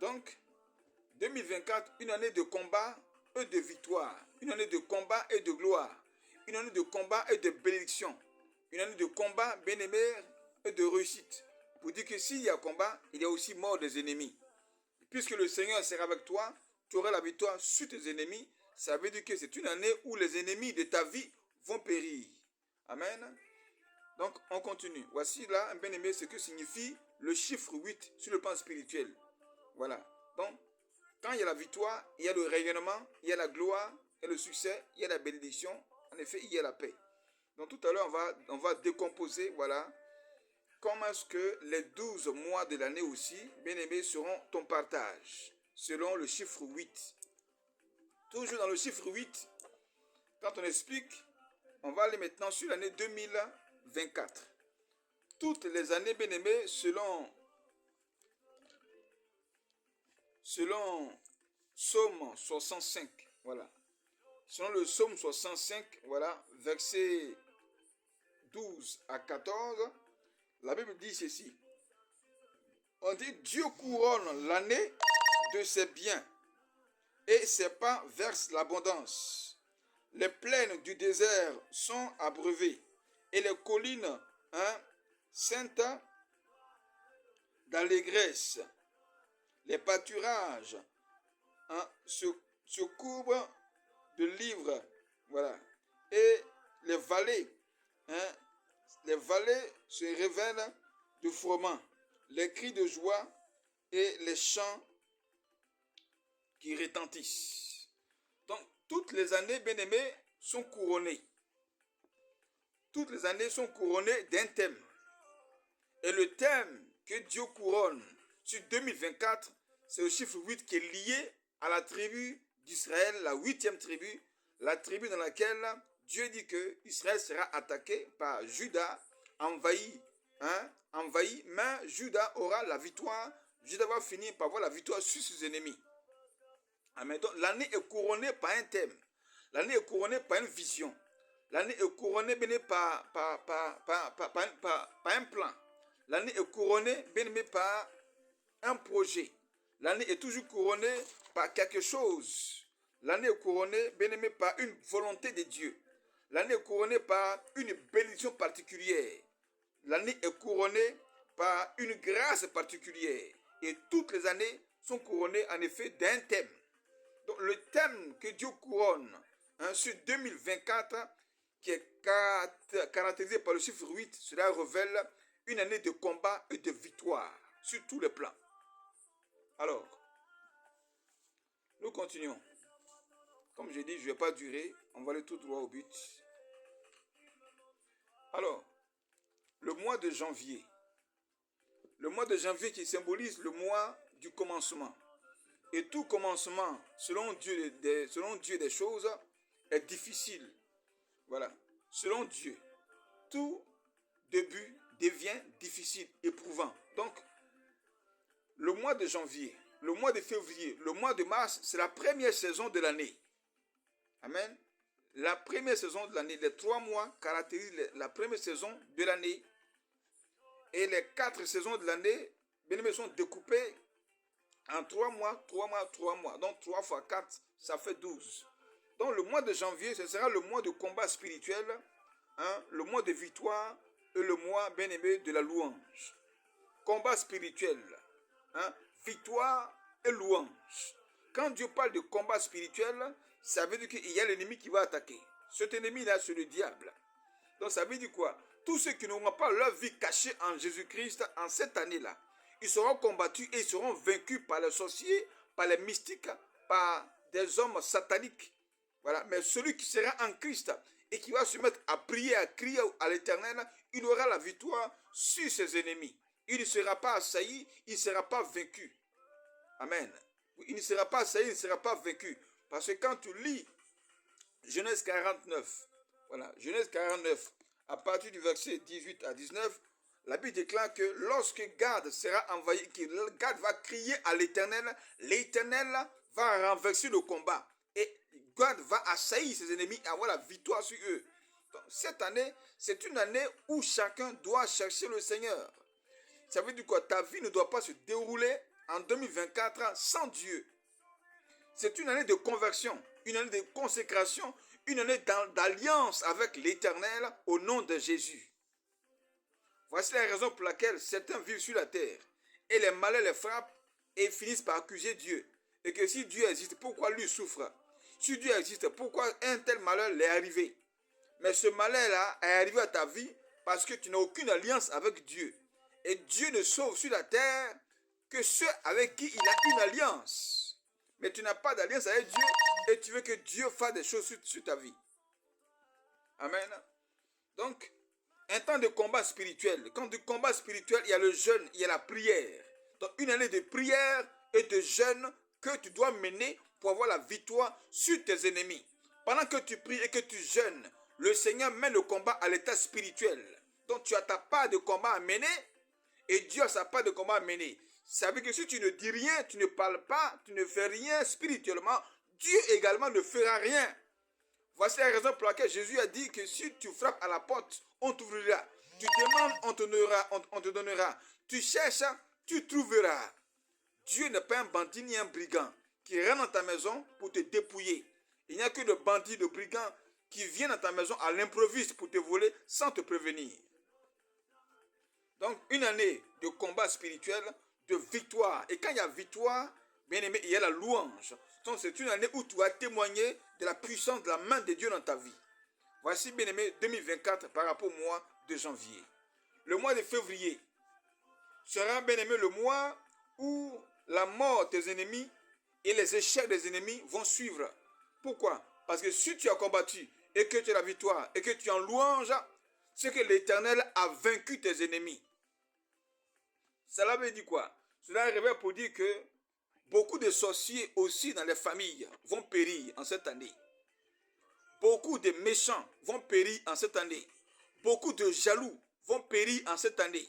Donc, 2024, une année de combat et de victoire. Une année de combat et de gloire. Une année de combat et de bénédiction. Une année de combat, bien-aimé, et de réussite. Pour dire que s'il y a combat, il y a aussi mort des ennemis. Puisque le Seigneur sera avec toi, tu auras la victoire sur tes ennemis. Ça veut dire que c'est une année où les ennemis de ta vie vont périr. Amen. Donc, on continue. Voici là, bien-aimé, ce que signifie le chiffre 8 sur le plan spirituel. Voilà. Donc, quand il y a la victoire, il y a le rayonnement, il y a la gloire, il y a le succès, il y a la bénédiction. En effet, il y a la paix. Donc, tout à l'heure, on va décomposer, voilà, comment est-ce que les 12 mois de l'année aussi, bien-aimés, seront ton partage, selon le chiffre 8. Toujours dans le chiffre 8, quand on explique, on va aller maintenant sur l'année 2024. Toutes les années, bien-aimés, selon Psaume 65, voilà. Selon le Psaume 65, voilà, versets 12 à 14, la Bible dit ceci. On dit, Dieu couronne l'année de ses biens et ses pas versent l'abondance. Les plaines du désert sont abreuvées et les collines saintes d'allégresse. Les pâturages se couvrent de livres, voilà. Et les vallées se révèlent de froment. Les cris de joie et les chants qui retentissent. Donc, toutes les années, bien-aimées, sont couronnées. Toutes les années sont couronnées d'un thème. Et le thème que Dieu couronne sur 2024, c'est le chiffre 8 qui est lié à la tribu d'Israël, la 8e tribu, la tribu dans laquelle Dieu dit que Israël sera attaqué par Juda, envahi, mais Juda aura la victoire. Juda va finir par avoir la victoire sur ses ennemis. Amen. Donc, l'année est couronnée par un thème. L'année est couronnée par une vision. L'année est couronnée par un plan. L'année est couronnée par un projet. L'année est toujours couronnée par quelque chose. L'année est couronnée, bien-aimé, par une volonté de Dieu. L'année est couronnée par une bénédiction particulière. L'année est couronnée par une grâce particulière. Et toutes les années sont couronnées en effet d'un thème. Donc le thème que Dieu couronne sur 2024, qui est caractérisé par le chiffre 8, cela révèle une année de combat et de victoire sur tous les plans. Alors, nous continuons. Comme je dis, je ne vais pas durer, on va aller tout droit au but. Alors, le mois de janvier. Le mois de janvier qui symbolise le mois du commencement. Et tout commencement, selon Dieu des choses, est difficile. Voilà. Selon Dieu, tout début devient difficile, éprouvant. Donc, le mois de janvier, le mois de février, le mois de mars, c'est la première saison de l'année. Amen. La première saison de l'année, les 3 mois caractérisent la première saison de l'année. Et les 4 saisons de l'année, bien sont découpées en 3 mois, 3 mois, 3 mois. Donc 3 fois 4, ça fait 12. Donc le mois de janvier, ce sera le mois de combat spirituel, le mois de victoire et le mois, bien-aimé, de la louange. Combat spirituel, victoire et louange. Quand Dieu parle de combat spirituel, ça veut dire qu'il y a l'ennemi qui va attaquer. Cet ennemi-là, c'est le diable. Donc ça veut dire quoi? Tous ceux qui n'auront pas leur vie cachée en Jésus-Christ en cette année-là, ils seront combattus et ils seront vaincus par les sorciers, par les mystiques, par des hommes sataniques. Voilà. Mais celui qui sera en Christ et qui va se mettre à prier, à crier à l'Éternel, il aura la victoire sur ses ennemis. Il ne sera pas assailli, il ne sera pas vaincu. Amen. Il ne sera pas assailli, il ne sera pas vaincu. Parce que quand tu lis Genèse 49, voilà, Genèse 49, à partir du verset 18 à 19, la Bible déclare que lorsque Gad sera envahi, que Gad va crier à l'Éternel, l'Éternel va renverser le combat. Et Gad va assaillir ses ennemis et avoir la victoire sur eux. Donc, cette année, c'est une année où chacun doit chercher le Seigneur. Ça veut dire quoi? Ta vie ne doit pas se dérouler en 2024 sans Dieu. C'est une année de conversion, une année de consécration, une année d'alliance avec l'Éternel au nom de Jésus. Voici la raison pour laquelle certains vivent sur la terre et les malheurs les frappent et finissent par accuser Dieu. Et que si Dieu existe, pourquoi lui souffre? Si Dieu existe, pourquoi un tel malheur l'est arrivé? Mais ce malheur-là est arrivé à ta vie parce que tu n'as aucune alliance avec Dieu. Et Dieu ne sauve sur la terre que ceux avec qui il a une alliance. Mais tu n'as pas d'alliance avec Dieu et tu veux que Dieu fasse des choses sur ta vie. Amen. Donc, un temps de combat spirituel. Quand du combat spirituel, il y a le jeûne, il y a la prière. Donc, une année de prière et de jeûne que tu dois mener pour avoir la victoire sur tes ennemis. Pendant que tu pries et que tu jeûnes, le Seigneur met le combat à l'état spirituel. Donc, tu as ta part de combat à mener et Dieu a sa part de combat à mener. Ça veut dire que si tu ne dis rien, tu ne parles pas, tu ne fais rien spirituellement, Dieu également ne fera rien. Voici la raison pour laquelle Jésus a dit que si tu frappes à la porte, on t'ouvrira. Tu demandes, on te donnera. Tu cherches, tu trouveras. Dieu n'est pas un bandit ni un brigand qui rentre dans ta maison pour te dépouiller. Il n'y a que de bandits, de brigands qui viennent dans ta maison à l'improviste pour te voler sans te prévenir. Donc, une année de combat spirituel, de victoire. Et quand il y a victoire, bien aimé, il y a la louange. Donc, c'est une année où tu vas témoigner de la puissance de la main de Dieu dans ta vie. Voici, bien aimé, 2024 par rapport au mois de janvier. Le mois de février sera, bien aimé, le mois où la mort des ennemis et les échecs des ennemis vont suivre. Pourquoi? Parce que si tu as combattu et que tu as la victoire et que tu es en louange, c'est que l'Éternel a vaincu tes ennemis. Cela veut dire quoi? Cela revient pour dire que beaucoup de sorciers aussi dans les familles vont périr en cette année. Beaucoup de méchants vont périr en cette année. Beaucoup de jaloux vont périr en cette année.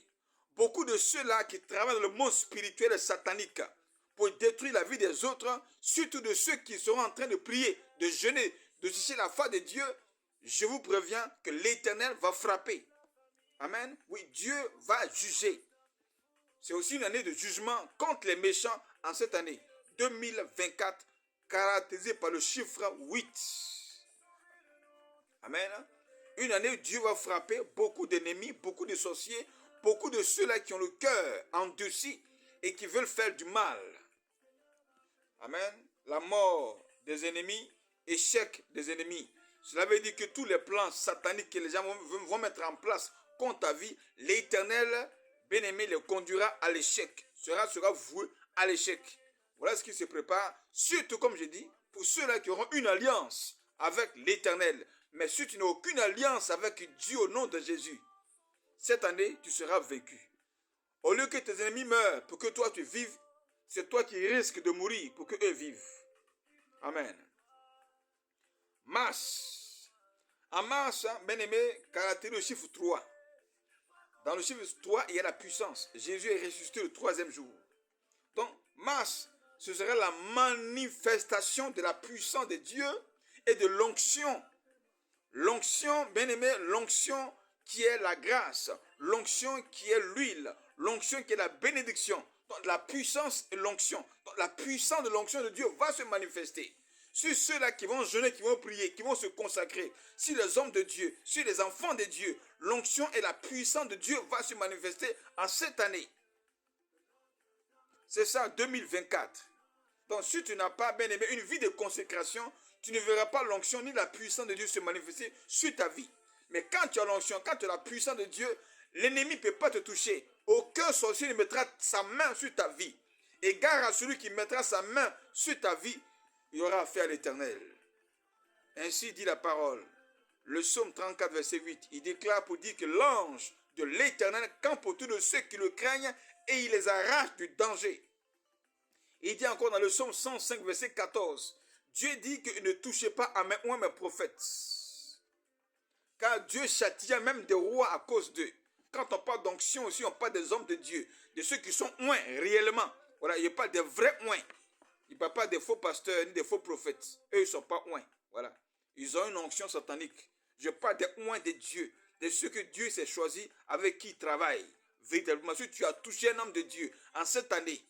Beaucoup de ceux-là qui travaillent dans le monde spirituel et satanique pour détruire la vie des autres, surtout de ceux qui seront en train de prier, de jeûner, de chercher la foi de Dieu, je vous préviens que l'Éternel va frapper. Amen. Oui, Dieu va juger. C'est aussi une année de jugement contre les méchants en cette année 2024, caractérisée par le chiffre 8. Amen. Une année où Dieu va frapper beaucoup d'ennemis, beaucoup de sorciers, beaucoup de ceux-là qui ont le cœur endurci et qui veulent faire du mal. Amen. La mort des ennemis, échec des ennemis. Cela veut dire que tous les plans sataniques que les gens vont mettre en place contre ta vie, l'Éternel, bien-aimé, les conduira à l'échec. Sera voué à l'échec. Voilà ce qui se prépare, surtout comme je dis, pour ceux-là qui auront une alliance avec l'Éternel. Mais si tu n'as aucune alliance avec Dieu au nom de Jésus, cette année, tu seras vaincu. Au lieu que tes ennemis meurent pour que toi tu vives, c'est toi qui risques de mourir pour qu'eux vivent. Amen. Mars. En mars, bien-aimé, caractérise le chiffre 3. Dans le chiffre 3, il y a la puissance. Jésus est ressuscité le 3e jour. Donc, mars, ce serait la manifestation de la puissance de Dieu et de l'onction. L'onction, bien-aimé, l'onction qui est la grâce, l'onction qui est l'huile, l'onction qui est la bénédiction. Donc, la puissance et l'onction. Donc, la puissance de l'onction de Dieu va se manifester. Sur ceux-là qui vont jeûner, qui vont prier, qui vont se consacrer, sur les hommes de Dieu, sur les enfants de Dieu, l'onction et la puissance de Dieu va se manifester en cette année. C'est ça, 2024. Donc, si tu n'as pas, bien aimé, une vie de consécration, tu ne verras pas l'onction ni la puissance de Dieu se manifester sur ta vie. Mais quand tu as l'onction, quand tu as la puissance de Dieu, l'ennemi ne peut pas te toucher. Aucun sorcier ne mettra sa main sur ta vie. Et gare à celui qui mettra sa main sur ta vie, il aura affaire à l'Éternel. Ainsi dit la parole. Le psaume 34, verset 8, il déclare pour dire que l'ange de l'Éternel campe autour de ceux qui le craignent et il les arrache du danger. Il dit encore dans le psaume 105, verset 14, Dieu dit qu'il ne touchez pas à mes prophètes. Car Dieu châtia même des rois à cause d'eux. Quand on parle d'onction aussi, on parle des hommes de Dieu, de ceux qui sont oints réellement. Voilà, il parle des vrais oints. Il ne parle pas des faux pasteurs ni des faux prophètes. Eux, ils ne sont pas oints. Voilà. Ils ont une onction satanique. Je parle des oints de Dieu, de ceux que Dieu s'est choisi, avec qui il travaille. Véritablement, si tu as touché un homme de Dieu en cette année,